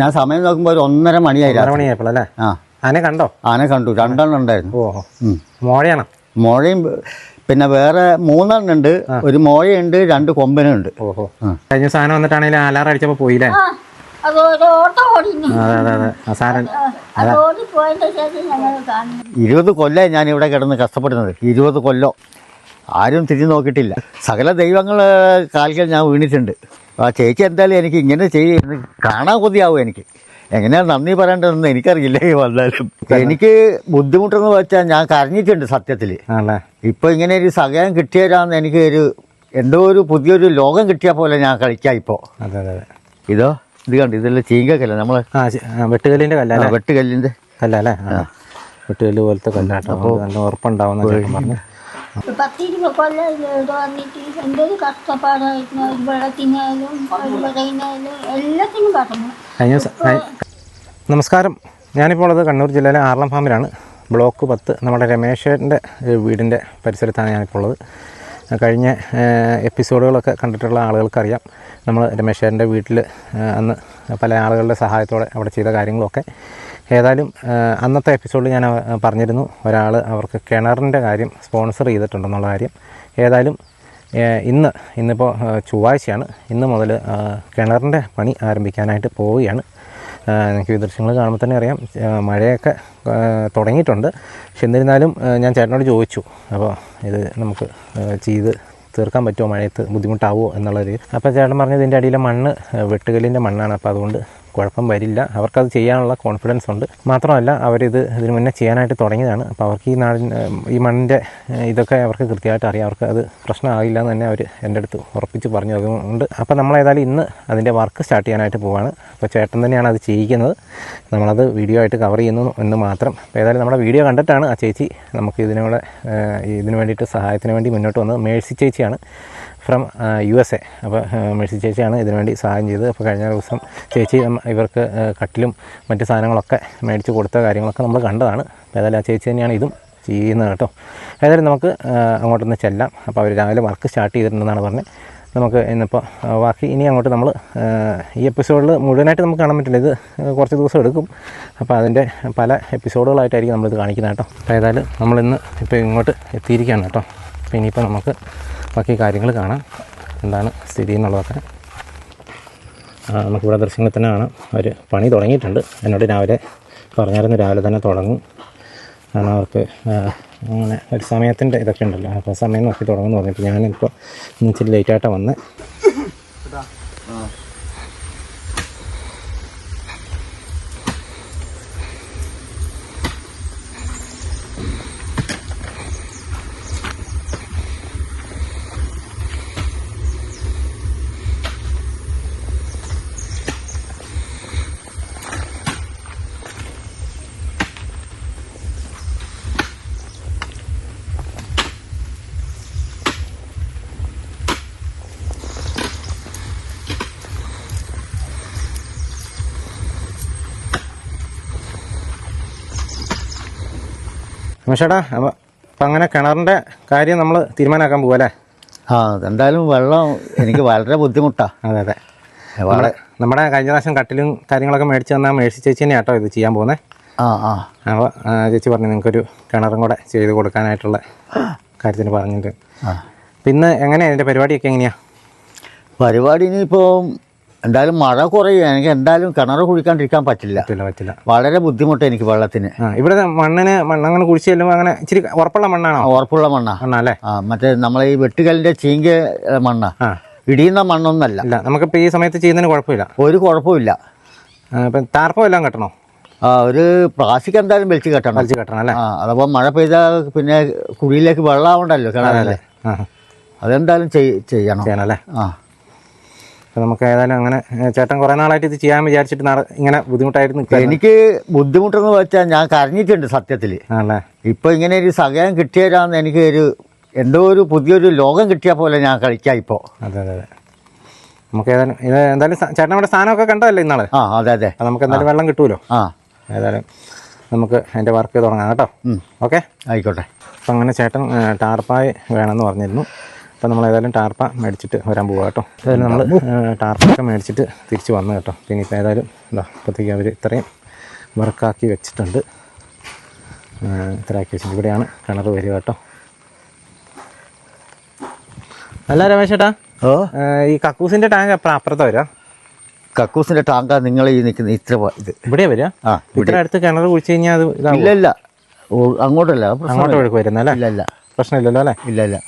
ഞാൻ സമയം നോക്കുമ്പോൾ ഒരു 1:30 മണിയായി. 1:30 മണിയായപ്പോഴല്ലേ? ആ, ആനെ കണ്ടോ? ആനെ കണ്ടു, 2 ഉണ്ടായിരുന്നു. ഓഹോ, മോഴയാണോ? മോഴയും പിന്നെ വേറെ 3 ഉണ്ട്. ഒരു മോഴയുണ്ട്, 2 കൊമ്പനുണ്ട്. ഓഹോ, കഴിഞ്ഞ സാധനം വന്നിട്ടാണെങ്കിലും അലാറം അടിച്ചപ്പോ പോയില്ലേ? അതെ അവസാനം 20 കൊല്ലമായി ഞാൻ ഇവിടെ കിടന്ന് കഷ്ടപ്പെടുന്നത്. 20 കൊല്ലം ആരും തിരിഞ്ഞു നോക്കിയിട്ടില്ല. സകല ദൈവങ്ങൾ കാൽക്കൽ ഞാൻ വീണിട്ടുണ്ട്. ആ ചേച്ചി എന്തായാലും എനിക്ക് ഇങ്ങനെ ചെയ്യുന്നത് കാണാൻ കൊതിയാവും. എനിക്ക് എങ്ങനെയാണ് നന്ദി പറയേണ്ടതെന്ന് എനിക്കറിയില്ല. വന്നാലും എനിക്ക് ബുദ്ധിമുട്ടെന്ന് വെച്ചാൽ ഞാൻ കരഞ്ഞിട്ടുണ്ട് സത്യത്തിൽ. ഇപ്പൊ ഇങ്ങനെ ഒരു സഹായം കിട്ടിയതാന്ന് എനിക്ക് എന്തോ ഒരു പുതിയൊരു ലോകം കിട്ടിയ പോലെ ഞാൻ കളിക്കാം ഇപ്പോ. ഇത് കണ്ടു, ഇതെല്ലാം ചീങ്കക്കല്ല, നമ്മള് വെട്ടുകല്ലിന്റെ കല്ല. വെട്ടുകല്ലിന്റെ കല്ലല്ലേ? വെട്ടുകല്ല് പോലത്തെ കല്ലാട്ടോ. അപ്പോൾ നല്ല ഉറപ്പുണ്ടാവുന്ന പറഞ്ഞു. 10-20 കൊല്ലം ഇവിടെ വന്നിട്ട് എന്തൊരു കഷ്ടപ്പാടായിരുന്നു. വെള്ളത്തിനായാലും പറയുന്നായാലും എല്ലാത്തിനും കടന്നു. നമസ്കാരം, ഞാനിപ്പോൾ ഉള്ളത് കണ്ണൂർ ജില്ലയിലെ ആർളം ഫാമിലാണ്. ബ്ലോക്ക് 10 നമ്മുടെ രമേശൻ്റെ വീടിൻ്റെ പരിസരത്താണ് ഞാനിപ്പോൾ ഉള്ളത്. കഴിഞ്ഞ എപ്പിസോഡുകളൊക്കെ കണ്ടിട്ടുള്ള ആളുകൾക്കറിയാം, നമ്മൾ രമേശൻ്റെ വീട്ടിൽ അന്ന് പല ആളുകളുടെ സഹായത്തോടെ അവിടെ ചെയ്ത കാര്യങ്ങളൊക്കെ. ഏതായാലും അന്നത്തെ എപ്പിസോഡിൽ ഞാൻ പറഞ്ഞിരുന്നു, ഒരാൾ അവർക്ക് കിണറിൻ്റെ കാര്യം സ്പോൺസർ ചെയ്തിട്ടുണ്ടെന്നുള്ള കാര്യം. ഏതായാലും ഇന്നിപ്പോൾ ചൊവ്വാഴ്ചയാണ്. ഇന്ന് മുതൽ കിണറിൻ്റെ പണി ആരംഭിക്കാനായിട്ട് പോവുകയാണ്. എനിക്ക് ഈ ദൃശ്യങ്ങൾ കാണുമ്പോൾ തന്നെ അറിയാം മഴയൊക്കെ തുടങ്ങിയിട്ടുണ്ട്. പക്ഷെ എന്നിരുന്നാലും ഞാൻ ചേട്ടനോട് ചോദിച്ചു, അപ്പോൾ ഇത് നമുക്ക് ചെയ്ത് തീർക്കാൻ പറ്റുമോ, മഴയത്ത് ബുദ്ധിമുട്ടാവുമോ എന്നുള്ളൊരു. അപ്പോൾ ചേട്ടൻ പറഞ്ഞത് ഇതിൻ്റെ അടിയിലെ മണ്ണ് വെട്ടുകല്ലിൻ്റെ മണ്ണാണ്, അപ്പോൾ അതുകൊണ്ട് കുഴപ്പം വരില്ല, അവർക്കത് ചെയ്യാനുള്ള കോൺഫിഡൻസ് ഉണ്ട്. മാത്രമല്ല ഇതിന് മുന്നേ ചെയ്യാനായിട്ട് തുടങ്ങിയതാണ്. അപ്പോൾ അവർക്ക് ഈ മണ്ണിൻ്റെ ഇതൊക്കെ അവർക്ക് കൃത്യമായിട്ട് അറിയാം, അവർക്ക് അത് പ്രശ്നമാകില്ല എന്ന് തന്നെ അവർ എൻ്റെ അടുത്ത് ഉറപ്പിച്ച് പറഞ്ഞു. അതുകൊണ്ട് അപ്പോൾ നമ്മളേതായാലും ഇന്ന് അതിൻ്റെ വർക്ക് സ്റ്റാർട്ട് ചെയ്യാനായിട്ട് പോവാണ്. അപ്പോൾ ചേട്ടൻ തന്നെയാണ് അത് ചെയ്യിക്കുന്നത്, നമ്മളത് വീഡിയോ ആയിട്ട് കവർ ചെയ്യുന്നു എന്ന് മാത്രം. അപ്പോൾ ഏതായാലും നമ്മുടെ വീഡിയോ കണ്ടിട്ടാണ് ആ ചേച്ചി നമുക്ക് ഇതിനു വേണ്ടിയിട്ട് സഹായത്തിന് വേണ്ടി മുന്നോട്ട് വന്നത്. മേഴ്സി ചേച്ചിയാണ്, ഫ്രം USA. അപ്പോൾ മേഴ്സി ചേച്ചിയാണ് ഇതിനുവേണ്ടി സഹായം ചെയ്തത്. അപ്പോൾ കഴിഞ്ഞ ദിവസം ചേച്ചി ഇവർക്ക് കട്ടിലും മറ്റ് സാധനങ്ങളൊക്കെ മേടിച്ച് കൊടുത്ത കാര്യങ്ങളൊക്കെ നമ്മൾ കണ്ടതാണ്. അപ്പോൾ ഏതായാലും ആ ചേച്ചി തന്നെയാണ് ഇതും ചെയ്യുന്നത് കേട്ടോ. ഏതായാലും നമുക്ക് അങ്ങോട്ടൊന്ന് ചെല്ലാം. അപ്പോൾ അവർ രാവിലെ വർക്ക് സ്റ്റാർട്ട് ചെയ്തിട്ടുണ്ടെന്നാണ് പറഞ്ഞത്. നമുക്ക് ഇന്നിപ്പോൾ ബാക്കി ഇനി അങ്ങോട്ട് നമ്മൾ ഈ എപ്പിസോഡിൽ മുഴുവനായിട്ട് നമുക്ക് കാണാൻ പറ്റില്ല, ഇത് കുറച്ച് ദിവസം എടുക്കും. അപ്പോൾ അതിൻ്റെ പല എപ്പിസോഡുകളായിട്ടായിരിക്കും നമ്മളിത് കാണിക്കുന്നത് കേട്ടോ. അപ്പോൾ ഏതായാലും നമ്മളിന്ന് ഇപ്പോൾ ഇങ്ങോട്ട് എത്തിയിരിക്കുകയാണ് കേട്ടോ. അപ്പോൾ ഇനിയിപ്പോൾ നമുക്ക് ബാക്കി കാര്യങ്ങൾ കാണാം, എന്താണ് സ്ഥിതി എന്നുള്ളതൊക്കെ. നമുക്കിവിടെ ദൃശ്യങ്ങളിൽ തന്നെ കാണാം, അവർ പണി തുടങ്ങിയിട്ടുണ്ട്. എന്നോട് രാവിലെ പറഞ്ഞായിരുന്നു രാവിലെ തന്നെ തുടങ്ങും, കാരണം അവർക്ക് അങ്ങനെ ഒരു സമയത്തിൻ്റെ ഇതൊക്കെ ഉണ്ടല്ലോ, അപ്പോൾ സമയം നോക്കി തുടങ്ങുമെന്ന് പറഞ്ഞിട്ട് ഞാനിപ്പോൾ ഇച്ചിരി ലേറ്റായിട്ടാണ് വന്നത്. ചേട്ടാ, അപ്പം അങ്ങനെ കിണറിൻ്റെ കാര്യം നമ്മൾ തീരുമാനമാക്കാൻ പോവല്ലേ? എന്തായാലും വെള്ളം എനിക്ക് വളരെ ബുദ്ധിമുട്ടാണ്. അതെ, നമ്മുടെ കഴിഞ്ഞ പ്രാവശ്യം കട്ടിലും കാര്യങ്ങളൊക്കെ മേടിച്ച് തന്നാൽ മേഴ്സി ചേച്ചി തന്നെയാണ് കേട്ടോ ഇത് ചെയ്യാൻ പോകുന്നത്. അപ്പോൾ ചേച്ചി പറഞ്ഞു നിങ്ങൾക്കൊരു കിണറും കൂടെ ചെയ്ത് കൊടുക്കാനായിട്ടുള്ള കാര്യത്തിന് പറഞ്ഞിട്ട്. പിന്നെ എങ്ങനെയാണ് ഇതിൻ്റെ പരിപാടിയൊക്കെ എങ്ങനെയാണ്? പരിപാടി ഇനിയിപ്പോൾ എന്തായാലും മഴ കുറയും, എനിക്ക് എന്തായാലും കിണർ കുഴിക്കാണ്ടിരിക്കാൻ പറ്റില്ല. വളരെ ബുദ്ധിമുട്ടാണ് എനിക്ക് വെള്ളത്തിന്. ഇവിടെ മണ്ണങ്ങനെ കുഴിച്ച് ചെല്ലുമ്പോൾ അങ്ങനെ ഇച്ചിരി ഉറപ്പുള്ള മണ്ണാണോ? ഉറപ്പുള്ള മണ്ണാണല്ലേ? മറ്റേ നമ്മളെ ഈ വെട്ടുകല്ലിന്റെ ചീങ്ക മണ്ണാ, ഇടിയുന്ന മണ്ണൊന്നല്ല. നമുക്കിപ്പോൾ ഈ സമയത്ത് ചെയ്യുന്നതിന് കുഴപ്പമില്ല, ഒരു കുഴപ്പമില്ല. ഇപ്പം താർപ്പം എല്ലാം കെട്ടണോ? ഒരു പ്ലാസ്റ്റിക് എന്തായാലും വലിച്ചു കെട്ടണം അല്ലേ? അതപ്പോൾ മഴ പെയ്താൽ പിന്നെ കുഴിയിലേക്ക് വെള്ളം ആവണ്ടല്ലോ കിണറല്ലേ, അതെന്തായാലും ചെയ്യണം അല്ലേ? അപ്പോൾ നമുക്ക് ഏതായാലും അങ്ങനെ ചേട്ടൻ കുറേ നാളായിട്ട് ഇത് ചെയ്യാൻ വിചാരിച്ചിട്ട് ഇങ്ങനെ ബുദ്ധിമുട്ടായിരുന്നു. എനിക്ക് ബുദ്ധിമുട്ടെന്ന് വെച്ചാൽ ഞാൻ കരഞ്ഞിട്ടുണ്ട് സത്യത്തിൽ. ഇപ്പൊ ഇങ്ങനെ ഒരു സഹായം കിട്ടിയതാന്ന് എനിക്ക് എന്തോ ഒരു പുതിയൊരു ലോകം കിട്ടിയ പോലെ ഞാൻ കളിക്കാം ഇപ്പോ. അതെ, നമുക്ക് ഏതായാലും എന്തായാലും ചേട്ടൻ അവിടെ സ്ഥാനമൊക്കെ കണ്ടതല്ലേ ഇന്നാള്? അതെ. നമുക്ക് എന്തായാലും വെള്ളം കിട്ടുമല്ലോ. ഏതായാലും നമുക്ക് അതിൻ്റെ വർക്ക് തുടങ്ങാം കേട്ടോ. ഓക്കെ, ആയിക്കോട്ടെ. അപ്പം അങ്ങനെ ചേട്ടൻ ടാർപ്പായി വേണമെന്ന് പറഞ്ഞിരുന്നു. അപ്പോൾ നമ്മൾ ഏതായാലും ടാർപ്പ മേടിച്ചിട്ട് വരാൻ പോവുക കേട്ടോ. ഏതായാലും നമ്മൾ ടാർപ്പൊക്കെ മേടിച്ചിട്ട് തിരിച്ച് വന്നു കേട്ടോ. പിന്നെ ഇപ്പോൾ ഏതായാലും എന്താ അപ്പോഴത്തേക്ക് അവർ ഇത്രയും വർക്കാക്കി വെച്ചിട്ടുണ്ട്. ഇത്ര ആക്കി വെച്ചിട്ട് ഇവിടെയാണ് കിണർ വരിക കേട്ടോ. അല്ല രമേശ് ചേട്ടാ, ഈ കക്കൂസിൻ്റെ ടാങ്ക് എപ്പോഴും അപ്പുറത്ത് വരിക? കക്കൂസിൻ്റെ ടാങ്ക നിങ്ങൾ ഈ നിൽക്കുന്ന ഇത്ര ഇത് ഇവിടെ വരിക? ഇത്ര അടുത്ത് കിണർ കുഴിച്ച് കഴിഞ്ഞാൽ അത് ഇതാവും? ഇല്ല അങ്ങോട്ടല്ല, അങ്ങോട്ട് ഒഴുക്ക് വരുന്നല്ലേ? ഇല്ല പ്രശ്നമില്ലല്ലോ അല്ലേ? ഇല്ല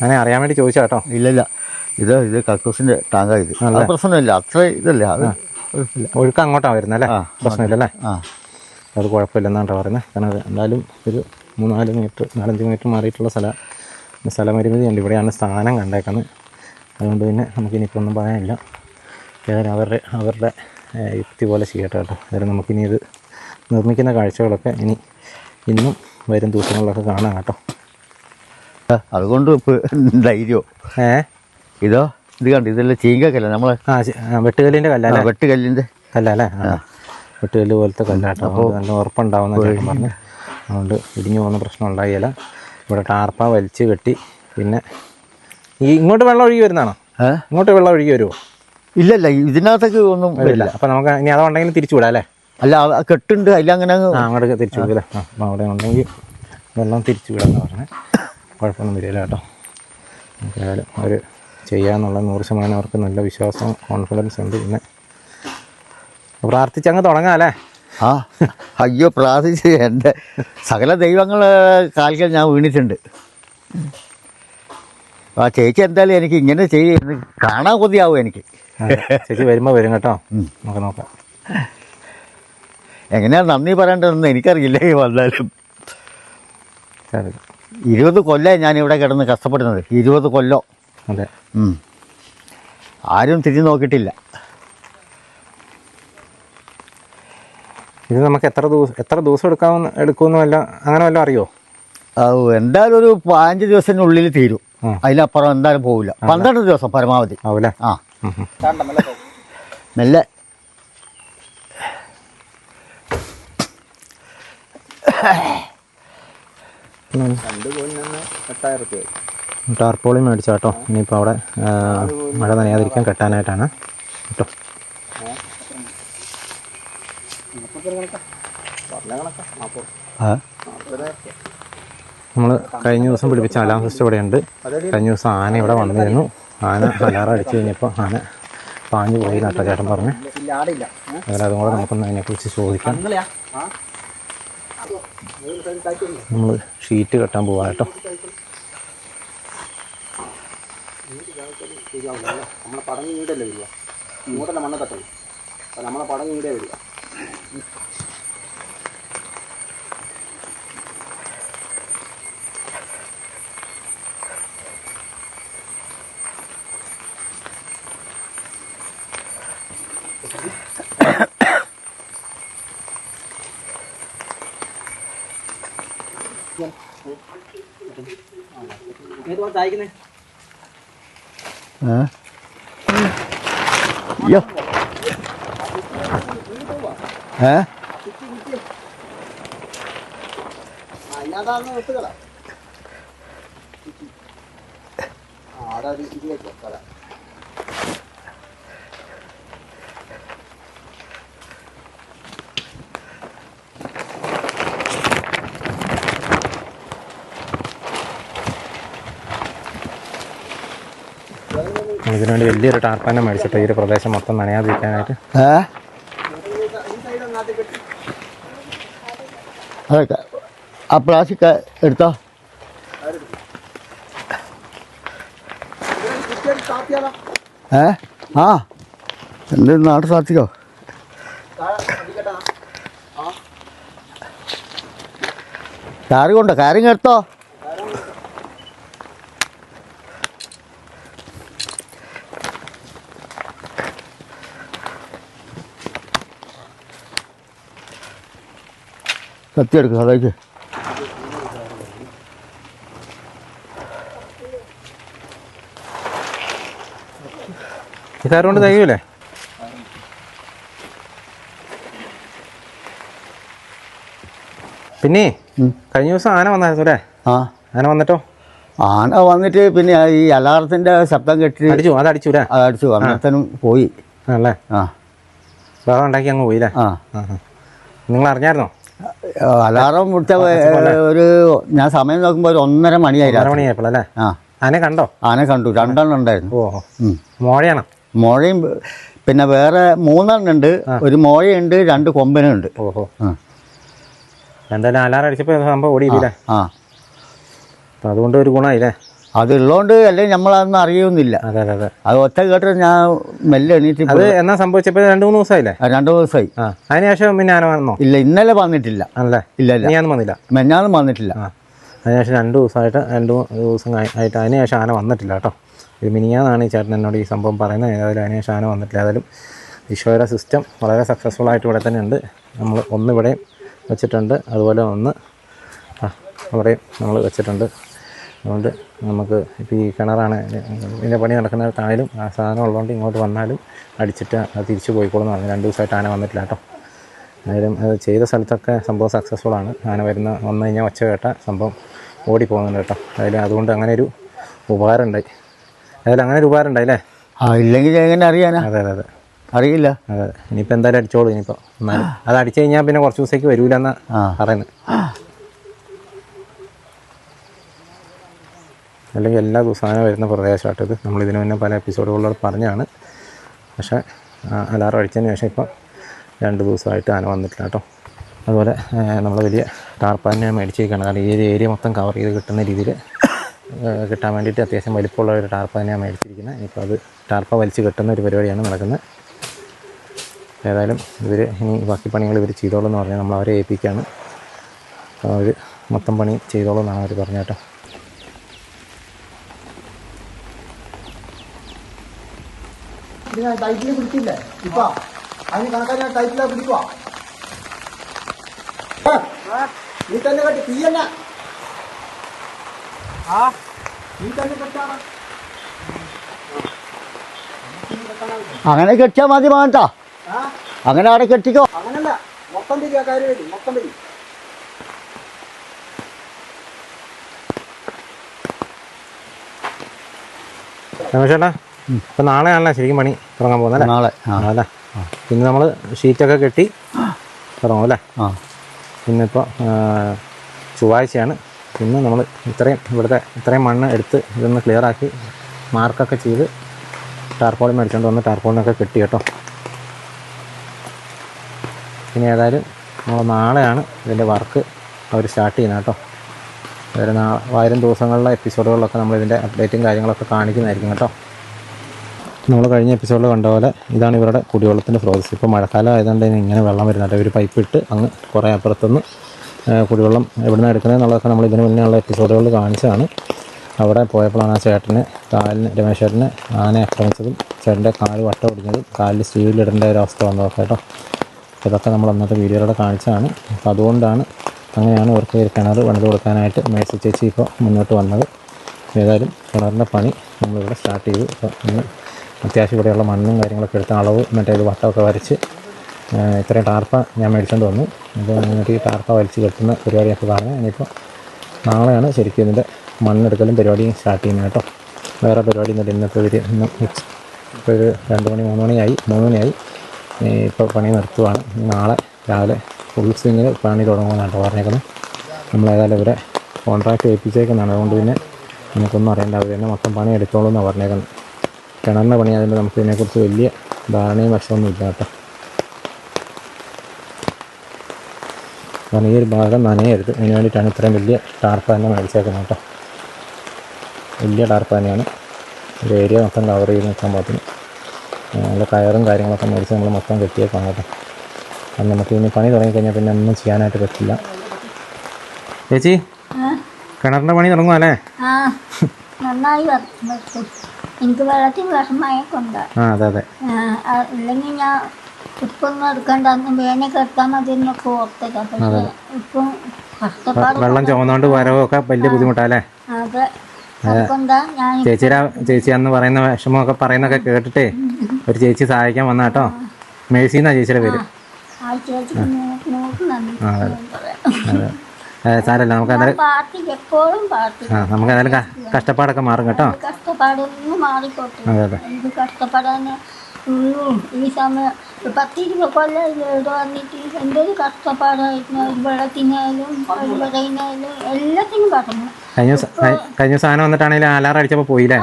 അങ്ങനെ അറിയാൻ വേണ്ടി ചോദിച്ചാ കേട്ടോ. ഇല്ല ഇത് കക്കൂസിൻ്റെ ടാങ്ക. ഇത് പ്രശ്നമില്ല, അത്ര ഇതല്ല, അത് ഒഴുക്ക് അങ്ങോട്ടാണ് വരുന്നല്ലേ? പ്രശ്നമില്ലല്ലേ? അത് കുഴപ്പമില്ലെന്നാണ് പറയുന്നത്. കാരണം എന്തായാലും ഒരു 4 മീറ്റർ 4-5 മീറ്റർ മാറിയിട്ടുള്ള സ്ഥലപരിമിതി ഉണ്ട്. ഇവിടെയാണ് സ്ഥാനം കണ്ടേക്കുന്നത്. അതുകൊണ്ട് പിന്നെ നമുക്കിനിയിപ്പോൾ ഒന്നും പറയാനില്ല. ഏതായാലും അവരുടെ യുക്തി പോലെ ചെയ്യട്ടെ കേട്ടോ. ഏതായാലും നമുക്കിനി ഇത് നിർമ്മിക്കുന്ന കാഴ്ചകളൊക്കെ ഇന്നും വരും ദിവസങ്ങളിലൊക്കെ കാണാം കേട്ടോ. അതുകൊണ്ട് ധൈര്യമോ ഇത് കണ്ട് ഇതെല്ലാം ചീങ്കക്കല്ല നമ്മളെ വെട്ടുകല്ലിൻ്റെ കല്ലല്ലേ? വെട്ടുകല്ലിൻ്റെ കല്ലല്ലേ? വെട്ടുകല്ല് പോലത്തെ കല്ലാട്ടോ. അപ്പോൾ നല്ല ഉറപ്പുണ്ടാവുന്ന ചേട്ടൻ പറഞ്ഞു. അതുകൊണ്ട് ഇടിഞ്ഞു പോകുന്ന പ്രശ്നം ഉണ്ടായില്ല. ഇവിടെ ടാർപ്പ വലിച്ച് കെട്ടി. പിന്നെ ഇങ്ങോട്ട് വെള്ളം ഒഴുകി വരുന്നതാണോ? ഇങ്ങോട്ട് വെള്ളം ഒഴുകി വരുമോ? ഇല്ല ഇതിനകത്തേക്ക് ഒന്നും വരില്ല. അപ്പോൾ നമുക്ക് ഇനി അതുണ്ടെങ്കിൽ തിരിച്ചു വിടാം അല്ലേ? അല്ല കെട്ടുണ്ട്, അതിലങ്ങനെ അങ്ങോട്ട് തിരിച്ചു വിടില്ല. അപ്പോൾ അവിടെ ഉണ്ടെങ്കിൽ വെള്ളം തിരിച്ചു വിടാമെന്ന് പറഞ്ഞാൽ കുഴപ്പമൊന്നും വരില്ല കേട്ടോ. എന്തായാലും അവർ ചെയ്യാമെന്നുള്ള 100% അവർക്ക് നല്ല വിശ്വാസം കോൺഫിഡൻസ് ഉണ്ട്. പിന്നെ പ്രാർത്ഥിച്ചങ്ങ് തുടങ്ങാം അല്ലേ? അയ്യോ പ്രാർത്ഥിച്ച് എൻ്റെ സകല ദൈവങ്ങൾ കാൽക്കൽ ഞാൻ വീണിട്ടുണ്ട്. ആ ചേച്ചി എന്തായാലും എനിക്ക് ഇങ്ങനെ ചെയ്യുന്ന കാണാൻ കൊതിയാവും എനിക്ക്. ചേച്ചി വരുമ്പോൾ വരും കേട്ടോ, നമുക്ക് നോക്കാം. എങ്ങനെയാണ് നന്ദി പറയേണ്ടതെന്ന് എനിക്കറിയില്ല. വന്നാലും 20 കൊല്ലം ഞാനിവിടെ കിടന്ന് കഷ്ടപ്പെടുന്നത്. 20 കൊല്ലം. അതെ. ആരും തിരിഞ്ഞു നോക്കിയിട്ടില്ല. ഇത് നമുക്ക് എത്ര ദിവസം എടുക്കുമെന്ന് അങ്ങനെ വല്ലതും അറിയോ? എന്തായാലും ഒരു 5 ദിവസത്തിനുള്ളിൽ തീരും. അതിലപ്പുറം എന്തായാലും പോവില്ല. 12 ദിവസം പരമാവധി ആവൂല്ലേ? മെല്ലെ ടാർപോളി മേടിച്ചാ കേട്ടോ. ഇനിയിപ്പോൾ അവിടെ മഴ നനയാതിരിക്കാൻ കെട്ടാനായിട്ടാണ് കേട്ടോ. നമ്മൾ കഴിഞ്ഞ ദിവസം പിടിപ്പിച്ച അലാം സിസ്റ്റം ഇവിടെയുണ്ട്. കഴിഞ്ഞ ദിവസം ആന ഇവിടെ വന്നിരുന്നു. ആന അലാറം അടിച്ചു കഴിഞ്ഞപ്പോൾ ആന പാഞ്ഞു പോയി കേട്ടോ ചേട്ടൻ പറഞ്ഞു. അതുപോലെ അതും കൂടെ നമുക്കൊന്ന് അതിനെക്കുറിച്ച് ചോദിക്കാം. നമ്മൾ ഷീറ്റ് കെട്ടാൻ പോവാം കേട്ടോ. നമ്മളെ പടങ്ങി വീടല്ലേ വരിക, ഇങ്ങോട്ടല്ല മണ്ണ തട്ടല്. അപ്പം നമ്മളെ പടങ്ങി വീടേ വരിക. അയക്കുന്നേ അയ്യോ ഇതിനുവേണ്ടി വലിയൊരു ടാർപ്പാനെ മേടിച്ചിട്ട് ഈ ഒരു പ്രദേശം മൊത്തം നനയാതിരിക്കാനായിട്ട്. അതൊക്കെ ആ പ്ലാസ്റ്റിക് എടുത്തോ. എന്ത് നാട്ടു സാധിക്കോ? കാറ് കൊണ്ടോ? കാര്യം എടുത്തോ. കത്തി എടുക്കും അതായത് ഈ കാർ കൊണ്ട് തയ്യൂലേ? പിന്നെ കഴിഞ്ഞ ദിവസം ആന വന്നായിരുന്നു അല്ലേ? ആന വന്നിട്ടോ? ആന വന്നിട്ട് പിന്നെ ഈ അലാറത്തിൻ്റെ ശബ്ദം കേട്ടിട്ട് അതടിച്ചൂലേ? അതടിച്ചു അന്നത്തേനും പോയി. ആണല്ലേ? ആ ബഹളം ഉണ്ടാക്കി അങ്ങ് പോയില്ലേ? ആ നിങ്ങൾ അറിഞ്ഞായിരുന്നോ? അലാറം മുട്ട ഒരു ഞാൻ സമയം നോക്കുമ്പോൾ ഒരു 1:30 മണിയായി. 1:30 മണിയായപ്പോഴല്ലേ? ആ ആനെ കണ്ടോ? ആനെ കണ്ടു, 2 ഉണ്ടായിരുന്നു. ഓഹോ, മോഴയാണോ? മോഴയും പിന്നെ വേറെ 3 ഉണ്ട്. ഒരു മോഴയുണ്ട്, 2 കൊമ്പനുണ്ട്. ഓഹോ, എന്തായാലും അലാറം അടിച്ചപ്പോൾ സംഭവം ഓടിയില്ലേ? ആ അപ്പം അതുകൊണ്ട് ഒരു ഗുണമായില്ലേ? അതുള്ളതുകൊണ്ട് അല്ലെങ്കിൽ നമ്മളതൊന്നും അറിയുന്നില്ല. അതെ അതെ അതെ. അത് ഒറ്റ കേട്ടിട്ട് ഞാൻ മെല്ലെ എണീറ്റ്. അത് എന്നാ സംഭവിച്ചപ്പോൾ 2-3 ദിവസമായില്ലേ? 2 ദിവസമായി. ആ, അതിനുശേഷം പിന്നെ ആന വന്നോ? ഇല്ല, ഇന്നലെ വന്നിട്ടില്ല. ആണല്ലേ? ഇല്ല ഇല്ല, ഞാനും വന്നില്ല, മെഞ്ഞാന്നും വന്നിട്ടില്ല. ആ, അതിനുശേഷം 2 ദിവസമായിട്ട് 2 ദിവസം ആയിട്ട് അതിനുശേഷം ആന വന്നിട്ടില്ല കേട്ടോ. ഇത് മിനിയാന്നാണ് ഈ ചേട്ടൻ എന്നോട് ഈ സംഭവം പറയുന്നത്. ഏതായാലും അതിനുശേഷം ആന വന്നിട്ടില്ല. ഏതായാലും ഈശോയുടെ സിസ്റ്റം വളരെ സക്സസ്ഫുൾ ആയിട്ട് ഇവിടെ തന്നെ ഉണ്ട്. നമ്മൾ ഒന്ന് ഇവിടെയും വെച്ചിട്ടുണ്ട്, അതുപോലെ ഒന്ന് അവിടെയും നമ്മൾ വെച്ചിട്ടുണ്ട്. അതുകൊണ്ട് നമുക്ക് ഇപ്പോൾ ഈ കിണറാണ് ഇതിൻ്റെ പണി നടക്കുന്നിടത്തായാലും ആ സാധനം ഉള്ളതുകൊണ്ട് ഇങ്ങോട്ട് വന്നാലും അടിച്ചിട്ട് അത് തിരിച്ചു പോയിക്കോളും എന്ന് പറഞ്ഞു. 2 ദിവസമായിട്ട് ആന വന്നിട്ടില്ല കേട്ടോ. എന്തായാലും അത് ചെയ്ത സ്ഥലത്തൊക്കെ സംഭവം സക്സസ്ഫുൾ ആണ്. ആന വന്നു കഴിഞ്ഞാൽ ഒച്ച കേട്ട സംഭവം ഓടിപ്പോകുന്നുണ്ട് കേട്ടോ. അതിൽ അതുകൊണ്ട് അങ്ങനെ ഒരു ഉപകാരം ഉണ്ടായി. ഏതായാലും അങ്ങനെ ഒരു ഉപകാരം ഉണ്ടായില്ലേ? ആ, ഇല്ലെങ്കിൽ എങ്ങനെ അറിയാനാ? അതെ അതെ അതെ, അറിയില്ല. അതെ. ഇനിയിപ്പോൾ എന്തായാലും അടിച്ചോളൂ. ഇനിയിപ്പോൾ എന്നാലും അത് അടിച്ചു കഴിഞ്ഞാൽ പിന്നെ കുറച്ച് ദിവസത്തേക്ക് വരൂലെന്നാണ് പറയുന്നത്. അല്ലെങ്കിൽ എല്ലാ ദിവസവും ആന വരുന്ന പ്രദേശമായിട്ടത് നമ്മളിതിനു മുന്നേ പല എപ്പിസോഡുകളിലൂടെ പറഞ്ഞാണ്. പക്ഷേ അലാറം അടിച്ചതിന് ശേഷം ഇപ്പം 2 ദിവസമായിട്ട് ആന വന്നിട്ടില്ല കേട്ടോ. അതുപോലെ നമ്മൾ വലിയ ടാർപ്പാനെ മേടിച്ചേക്കാണ്. കാരണം ഈ ഒരു ഏരിയ മൊത്തം കവർ ചെയ്ത് കിട്ടുന്ന രീതിയിൽ കിട്ടാൻ വേണ്ടിയിട്ട് അത്യാവശ്യം വലിപ്പമുള്ള ഒരു ടാർപ്പാനെയാണ് മേടിച്ചിരിക്കുന്നത്. ഇപ്പോൾ അത് ടാർപ്പ വലിച്ച് കെട്ടുന്ന ഒരു പരിപാടിയാണ് നടക്കുന്നത്. ഏതായാലും ഇവർ ഇനി ബാക്കി പണികൾ ഇവർ ചെയ്തോളൂ എന്ന് പറഞ്ഞാൽ നമ്മൾ അവരെ ഏൽപ്പിക്കുകയാണ്. അവർ മൊത്തം പണി ചെയ്തോളൂ എന്നാണ് അവർ പറഞ്ഞ കേട്ടോ. ടൈറ്റിൽ പിടിച്ചില്ലേ ഇപ്പൊ? അതിന് കണക്കാൻ ഞാൻ ടൈറ്റിലാണ് പിടിക്കുക. നീ തന്നെ കെട്ടി തീയല്ല. നീ തന്നെ കെട്ടാണ്. അങ്ങനെ കെട്ടിയാൽ മതി വേണ്ട. അങ്ങനെ അവിടെ കെട്ടിക്കോ. അങ്ങനല്ല, മൊത്തം തിരിയാ കാര്യം, മൊത്തം തിരി. രമേശേട്ടാ, ഇപ്പം നാളെയാണല്ലോ ശരിക്കും പണി തുടങ്ങാൻ പോകുന്നത്? നാളെ. അല്ലേ? പിന്നെ നമ്മൾ ഷീറ്റൊക്കെ കെട്ടി തുടങ്ങും അല്ലേ? ആ, ഇന്നിപ്പോൾ ചൊവ്വാഴ്ചയാണ്. ഇന്ന് നമ്മൾ ഇത്രയും മണ്ണ് എടുത്ത് ഇതൊന്ന് ക്ലിയറാക്കി മാർക്കൊക്കെ ചെയ്ത് ടാർപോളിൻ മേടിച്ചുകൊണ്ട് വന്ന് ടാർപോളിനൊക്കെ കെട്ടി കേട്ടോ. ഇനി ഏതായാലും നമ്മൾ നാളെയാണ് ഇതിൻ്റെ വർക്ക് അവർ സ്റ്റാർട്ട് ചെയ്യുന്നത് കേട്ടോ. വരും ദിവസങ്ങളിലെ എപ്പിസോഡുകളിലൊക്കെ നമ്മളിതിൻ്റെ അപ്ഡേറ്റും കാര്യങ്ങളൊക്കെ കാണിക്കുന്നതായിരിക്കും കേട്ടോ. നമ്മൾ കഴിഞ്ഞ എപ്പിസോഡിൽ കണ്ട പോലെ ഇതാണ് ഇവരുടെ കുടിവെള്ളത്തിൻ്റെ പ്രോസസ്സ്. ഇപ്പോൾ മഴക്കാലം ആയതുകൊണ്ട് ഇങ്ങനെ വെള്ളം വരുന്നുണ്ട്. ഒരു പൈപ്പ് ഇട്ട് അങ്ങ് കുറേ അപ്പുറത്തുനിന്ന് കുടിവെള്ളം എവിടെ നിന്ന് എടുക്കുന്നത് എന്നുള്ളതൊക്കെ നമ്മൾ ഇതിന് മുന്നേ ഉള്ള എപ്പിസോഡുകളിൽ കാണിച്ചതാണ്. അവിടെ പോയപ്പോഴാണ് ആ രമേശ് ചേട്ടന് ആന ആക്രമിച്ചതും ചേട്ടൻ്റെ കാല് വട്ടം ഒടിഞ്ഞതും കാലിൽ സ്റ്റീലിടേണ്ട ഒരു അവസ്ഥ വന്നതൊക്കെ കേട്ടോ. ഇതൊക്കെ നമ്മൾ അന്നത്തെ വീഡിയോയിലൂടെ കാണിച്ചതാണ്. അപ്പോൾ അതുകൊണ്ടാണ് അങ്ങനെയാണ് ഇവർക്ക് ഒരു കിണർ പണിത് കൊടുക്കാനായിട്ട് മേഴ്സി ചേച്ചി ഇപ്പോൾ മുന്നോട്ട് വന്നത്. ഏതായാലും കിണറിൻ്റെ പണി നമ്മളിവിടെ സ്റ്റാർട്ട് ചെയ്തു. അപ്പോൾ ഇന്ന് അത്യാവശ്യം ഇവിടെയുള്ള മണ്ണും കാര്യങ്ങളൊക്കെ എടുത്ത അളവ് മറ്റേത് വട്ടമൊക്കെ വരച്ച് ഇത്രയും ടാർപ്പ ഞാൻ മേടിച്ചുകൊണ്ട് വന്നു. അപ്പോൾ നിങ്ങൾക്ക് ഈ ടാർപ്പ വലിച്ച് കെട്ടുന്ന പരിപാടിയൊക്കെ കാണുന്നത്. ഇനിയിപ്പോൾ നാളെയാണ് ശരിക്കും ഇതിൻ്റെ മണ്ണെടുക്കലും പരിപാടിയും സ്റ്റാർട്ട് ചെയ്യുന്നത് കേട്ടോ. വേറെ പരിപാടി ഒന്നുമില്ല. ഇന്നത്തെ ഇപ്പോൾ ഒരു 3 മണിയായി. ഇപ്പോൾ പണി നിർത്തുവാണ്. നാളെ രാവിലെ ഫുൾ സ്വിങ്ങിൽ പണി തുടങ്ങുമെന്നാണ് പറഞ്ഞേക്കുന്നത്. നമ്മളേതായാലും ഇവരെ കോൺട്രാക്റ്റ് ഏൽപ്പിച്ചേക്കുന്നതാണ്. അതുകൊണ്ട് പിന്നെ നമുക്കൊന്നും അറിയേണ്ട, അവർ തന്നെ മൊത്തം പണി എടുത്തോളൂ എന്നാണ് പറഞ്ഞേക്കുന്നത്. കിണറിൻ്റെ പണി ആയതുകൊണ്ട് നമുക്ക് ഇതിനെക്കുറിച്ച് വലിയ ധാരണയും വശമൊന്നും ഇല്ല കേട്ടോ. കാരണം ഈ ഒരു ഭാഗം നനയരുത്, അതിന് വേണ്ടിയിട്ടാണ് ഇത്രയും വലിയ ടാർപ്പ തന്നെ മേടിച്ചേക്കുന്നത് കേട്ടോ. വലിയ ടാർപ്പ തന്നെയാണ്. ഒരു ഏരിയ മൊത്തം കവർ ചെയ്ത് നിൽക്കാൻ പാകത്തിന് നല്ല കയറും കാര്യങ്ങളൊക്കെ മേടിച്ച് നമ്മൾ മൊത്തം കെട്ടിയേക്കാണ് കേട്ടോ. അത് നമുക്ക് ഇനി പണി തുടങ്ങിക്കഴിഞ്ഞാൽ പിന്നെ ഒന്നും ചെയ്യാനായിട്ട് പറ്റില്ല. ചേച്ചി, കിണറിൻ്റെ പണി തുടങ്ങുക അല്ലേ? നന്നായി വെക്കും. എനിക്ക് വെള്ളത്തിന് വിഷമയൊക്കെ ഉണ്ട്. അതെ അതെ. ഇല്ലെങ്കിൽ ഞാൻ ഇപ്പൊന്നും എടുക്കണ്ടെന്ന് വേനൊക്കെ എടുത്താൽ മതി എന്നൊക്കെ ഓർത്തത്. പക്ഷേ ഇപ്പം കഷ്ടപ്പാട് വെള്ളം ചുമന്നുകൊണ്ട് വരവൊക്കെ വലിയ ബുദ്ധിമുട്ടല്ലേ? അതെ. അതുകൊണ്ടാ ഞാൻ ചേച്ചി അന്ന് പറയുന്ന വിഷമമൊക്കെ പറയുന്നൊക്കെ കേട്ടിട്ടേ ഒരു ചേച്ചി സഹായിക്കാൻ വന്ന കേട്ടോ. മേഴ്സി എന്നാ ചേച്ചിയുടെ പേര്. ആ ചേച്ചിക്ക് നോക്കുന്നുണ്ട്. അതെ. സാരമില്ല, നമുക്ക് എന്തായാലും പാർട്ടി എപ്പോഴും പാർട്ടി നമുക്ക് എന്തായാലും കഷ്ടപ്പാടൊക്കെ മാറും കേട്ടോ. കഷ്ടപ്പാടൊന്നും മാറിക്കോട്ടെ. അതെ അതെ എനിക്ക് കഷ്ടപ്പെടാൻ ഈ സമയം 10-20 കൊല്ലം ഇവിടെ വന്നിട്ട് എന്തൊരു കഷ്ടപ്പാടായിരുന്നു. ഒരു വെള്ളത്തിനായാലും ഒരു വിറയിനായാലും എല്ലാത്തിനും പറഞ്ഞു. കഴിഞ്ഞ ദിവസം ആന വന്നിട്ടാണെങ്കിലും അലാറം അടിച്ചപ്പോൾ പോയില്ലേ?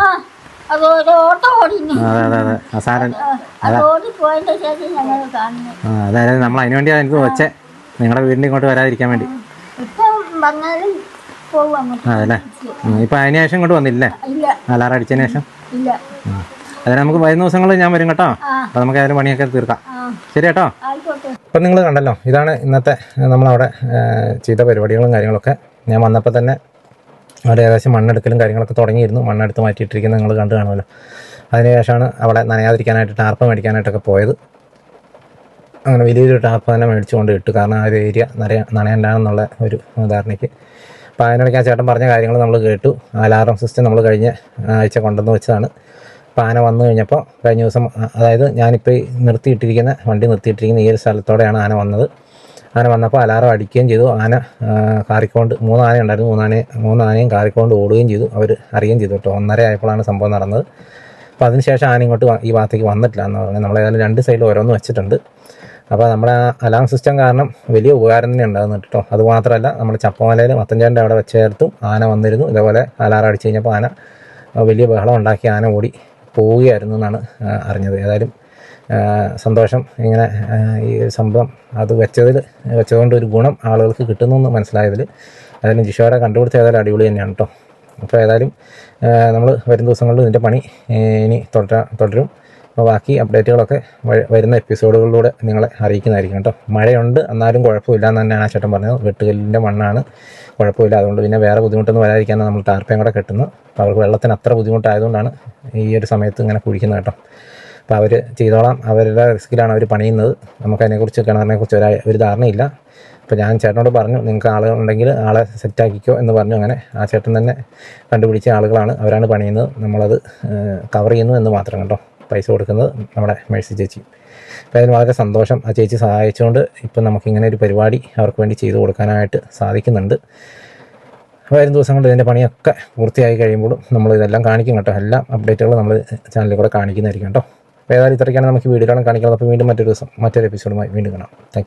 അത് ഒരു ഓട്ടം ഓടിഞ്ഞു. അതെ അതെ അതെ സാരൻ അത് ഓടിപ്പോയതിൻ്റെ ശേഷം ഞങ്ങൾ കാണുന്നത്. അതായത് നമ്മൾ അതിന് വേണ്ടിയാണ് എനിക്ക് വെച്ചേ, നിങ്ങളുടെ വീടിൻ്റെ ഇങ്ങോട്ട് വരാതിരിക്കാൻ വേണ്ടി. ഇപ്പം വന്നാലും പോവാം. അതല്ലേ, ഇപ്പം അതിന് ശേഷം ഇങ്ങോട്ട് വന്നില്ലേ ഇല്ല അലാറം അടിച്ചതിന് ശേഷം? ഇല്ല. അതിന് നമുക്ക് വരുന്ന ദിവസങ്ങളിൽ ഞാൻ വരും കേട്ടോ. അപ്പോൾ നമുക്ക് അതിന് പണിയൊക്കെ തീർക്കാം. ശരി കേട്ടോ. ആയിക്കോട്ടെ. അപ്പം നിങ്ങൾ കണ്ടല്ലോ, ഇതാണ് ഇന്നത്തെ നമ്മളവിടെ ചെയ്ത പരിപാടികളും കാര്യങ്ങളൊക്കെ. ഞാൻ വന്നപ്പോൾ തന്നെ അവിടെ ഏകദേശം മണ്ണെടുക്കലും കാര്യങ്ങളൊക്കെ തുടങ്ങിയിരുന്നു. മണ്ണെടുത്ത് മാറ്റിയിട്ടിരിക്കുന്നത് നിങ്ങൾ കണ്ടു കാണുമല്ലോ. അതിനുശേഷമാണ് അവിടെ നനയാതിരിക്കാനായിട്ട് ടാർപ്പ് മേടിക്കാനായിട്ടൊക്കെ പോയത്. അങ്ങനെ വലിയൊരു ടാർപ്പ് തന്നെ മേടിച്ചുകൊണ്ട് ഇട്ടു, കാരണം ആ ഒരു ഏരിയ നനയണ്ടാണെന്നുള്ള ഒരു ധാരണയ്ക്ക്. അപ്പോൾ അതിനിടയ്ക്ക് ആ ചേട്ടൻ പറഞ്ഞ കാര്യങ്ങൾ നമ്മൾ കേട്ടു. അലാറം സിസ്റ്റം നമ്മൾ കഴിഞ്ഞ ആഴ്ച കൊണ്ടുവന്ന് വെച്ചതാണ്. അപ്പോൾ ആന വന്നു കഴിഞ്ഞപ്പോൾ കഴിഞ്ഞ ദിവസം, അതായത് ഞാനിപ്പോൾ വണ്ടി നിർത്തിയിട്ടിരിക്കുന്ന ഈ ഒരു സ്ഥലത്തോടെയാണ് ആന വന്നത്. ആന വന്നപ്പോൾ അലാറം അടിക്കുകയും ചെയ്തു. ആന കാറിക്കൊണ്ട് 3 ആന ഉണ്ടായിരുന്നു. 3 ആനയും കാറിക്കൊണ്ട് ഓടുകയും ചെയ്തു. അവർ അറിയുകയും ചെയ്തു കേട്ടോ. 1:30 ആയപ്പോഴാണ് സംഭവം നടന്നത്. അപ്പോൾ അതിനുശേഷം ആന ഇങ്ങോട്ട് ഈ ഭാഗത്തേക്ക് വന്നിട്ടില്ല എന്ന് പറഞ്ഞാൽ നമ്മളേതായാലും 2 സൈഡിൽ ഓരോന്ന് വെച്ചിട്ടുണ്ട്. അപ്പോൾ നമ്മുടെ ആ അലാം സിസ്റ്റം കാരണം വലിയ ഉപകാരം തന്നെ ഉണ്ടാകുന്നുണ്ട് കേട്ടോ. അതുമാത്രമല്ല, നമ്മുടെ ചപ്പമലയിൽ മത്തഞ്ചേൻ്റെ അവിടെ വെച്ചേർത്തും ആന വന്നിരുന്നു. ഇതേപോലെ അലാറം അടിച്ച് കഴിഞ്ഞപ്പോൾ ആന വലിയ ബഹളം ഉണ്ടാക്കി ആന ഓടി പോവുകയായിരുന്നു എന്നാണ് അറിഞ്ഞത്. ഏതായാലും സന്തോഷം. ഇങ്ങനെ ഈ സംഭവം അത് വെച്ചതുകൊണ്ട് ഒരു ഗുണം ആളുകൾക്ക് കിട്ടുന്നു എന്ന് മനസ്സിലായതിൽ. ഏതായാലും ജിഷോരെ കണ്ടുപിടിച്ച ഏതായാലും അടിപൊളി തന്നെയാണ് കേട്ടോ. അപ്പോൾ ഏതായാലും നമ്മൾ വരും ദിവസങ്ങളിൽ ഇതിൻ്റെ പണി ഇനി തുടരും. അപ്പോൾ ബാക്കി അപ്ഡേറ്റുകളൊക്കെ വരുന്ന എപ്പിസോഡുകളിലൂടെ നിങ്ങളെ അറിയിക്കുന്നതായിരിക്കും കേട്ടോ. മഴയുണ്ട്, എന്നാലും കുഴപ്പമില്ല എന്ന് തന്നെയാണ് ആ ചേട്ടൻ പറഞ്ഞത്. വെട്ടുകല്ലിൻ്റെ മണ്ണാണ്, കുഴപ്പമില്ല. അതുകൊണ്ട് പിന്നെ വേറെ ബുദ്ധിമുട്ടൊന്നും വരാതിരിക്കാനാണ് നമ്മൾ ടാർപ്പയും കൂടെ കെട്ടുന്നത്. അപ്പോൾ അവർക്ക് വെള്ളത്തിന് അത്ര ബുദ്ധിമുട്ടായതുകൊണ്ടാണ് ഈ ഒരു സമയത്ത് ഇങ്ങനെ കുഴിക്കുന്നത് കേട്ടോ. അപ്പോൾ അവർ ചെയ്തോളാം, അവരുടെ റിസ്ക്കിലാണ് അവർ പണിയുന്നത്. നമുക്കതിനെക്കുറിച്ച് കിണറിനെക്കുറിച്ച് ഒരു ധാരണയില്ല. അപ്പോൾ ഞാൻ ചേട്ടനോട് പറഞ്ഞു, നിങ്ങൾക്ക് ആളുകളുണ്ടെങ്കിൽ ആളെ സെറ്റാക്കിക്കോ എന്ന് പറഞ്ഞു. അങ്ങനെ ആ ചേട്ടൻ തന്നെ കണ്ടുപിടിച്ച ആളുകളാണ്, അവരാണ് പണിയുന്നത്. നമ്മളത് കവർ ചെയ്യുന്നു എന്ന് മാത്രം കേട്ടോ. പൈസ കൊടുക്കുന്നത് നമ്മുടെ മേഴ്സി ചേച്ചി. അപ്പോൾ അതിന് വളരെ സന്തോഷം. ആ ചേച്ചി സഹായിച്ചുകൊണ്ട് ഇപ്പം നമുക്കിങ്ങനെ ഒരു പരിപാടി അവർക്ക് വേണ്ടി ചെയ്തു കൊടുക്കാനായിട്ട് സാധിക്കുന്നുണ്ട്. വരും ദിവസങ്ങളിൽ ഇതിൻ്റെ പണിയൊക്കെ പൂർത്തിയായി കഴിയുമ്പോഴും നമ്മൾ ഇതെല്ലാം കാണിക്കും കേട്ടോ. എല്ലാ അപ്ഡേറ്റുകളും നമ്മൾ ചാനലിൽ കൂടെ കാണിക്കുന്നതായിരിക്കും കേട്ടോ. അപ്പോൾ ഏതായാലും ഇത്രയ്ക്കാണ് നമുക്ക് വീഡിയോകളും കാണിക്കുന്നത്. അപ്പോൾ വീണ്ടും മറ്റൊരു ദിവസം മറ്റൊരു എപ്പിസോഡുമായി വീണ്ടും കാണാം. Thank you.